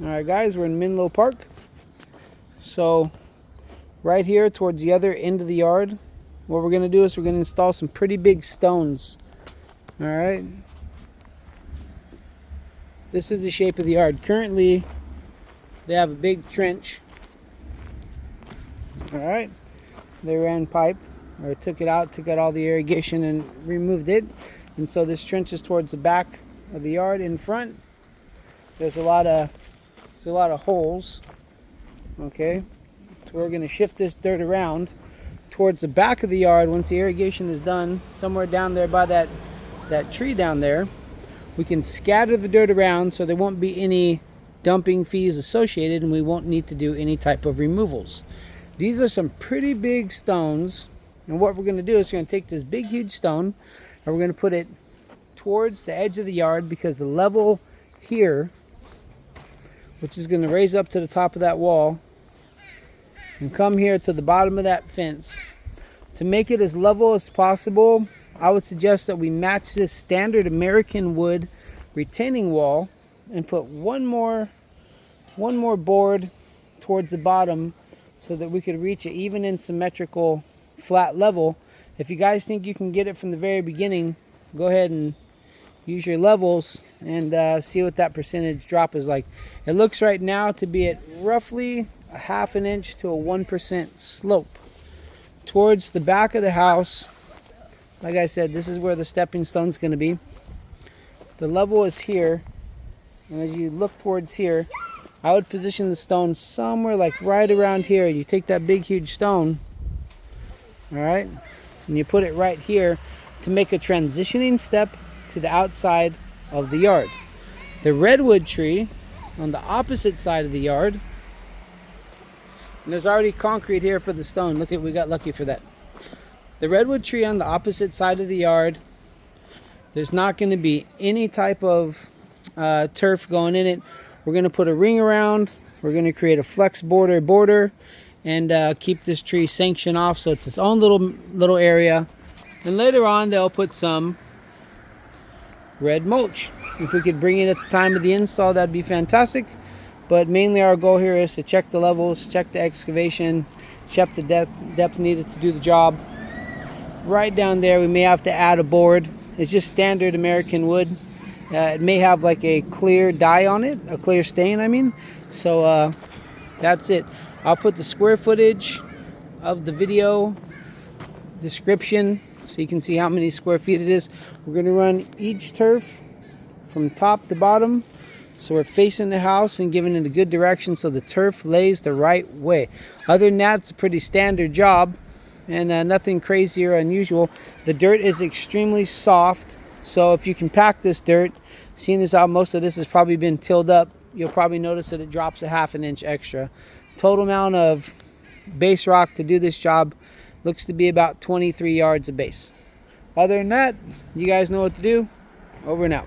Alright guys, we're in Menlo Park. So right here towards the other end of the yard, what we're going to do is we're going to install some pretty big stones. Alright. This is the shape of the yard. Currently they have a big trench. Alright. They ran pipe, or took out all the irrigation and removed it. And so this trench is towards the back of the yard. In front there's a lot of holes. Okay, so we're going to shift this dirt around towards the back of the yard. Once the irrigation is done, somewhere down there by that tree down there, we can scatter the dirt around so there won't be any dumping fees associated, and we won't need to do any type of removals. These are some pretty big stones, and what we're going to do is we're going to take this big huge stone and we're going to put it towards the edge of the yard, because the level here, which is going to raise up to the top of that wall and come here to the bottom of that fence. To make it as level as possible, I would suggest that we match this standard American wood retaining wall and put one more board towards the bottom so that we could reach an even and symmetrical flat level. If you guys think you can get it from the very beginning, go ahead and use your levels and see what that percentage drop is like. It looks right now to be at roughly a 1/2 inch to a 1% slope towards the back of the house. Like I said, this is where the stepping stone is going to be. The level is here, and as you look towards here, I would position the stone somewhere like right around here. You take that big huge stone, all right, and you put it right here to make a transitioning step to the outside of the yard. The redwood tree on the opposite side of the yard, and there's already concrete here for the stone. Look at, we got lucky for that. The redwood tree on the opposite side of the yard, there's not going to be any type of turf going in it. We're going to put a ring around. We're going to create a flex border and keep this tree sanctioned off so it's its own little area. And later on they'll put some red mulch. If we could bring it at the time of the install, that'd be fantastic. But mainly our goal here is to check the levels, check the excavation, check the depth needed to do the job. Right down there we may have to add a board. It's just standard American wood. It may have like a clear dye on it, a clear stain I mean. So that's it. I'll put the square footage of the video description so you can see how many square feet it is. We're going to run each turf from top to bottom, so we're facing the house and giving it a good direction so the turf lays the right way. Other than that, it's a pretty standard job and nothing crazy or unusual. The dirt is extremely soft, so if you can pack this dirt, seeing as how most of this has probably been tilled up, you'll probably notice that it drops a 1/2 inch extra. Total amount of base rock to do this job looks to be about 23 yards of base. Other than that, you guys know what to do. Over and out.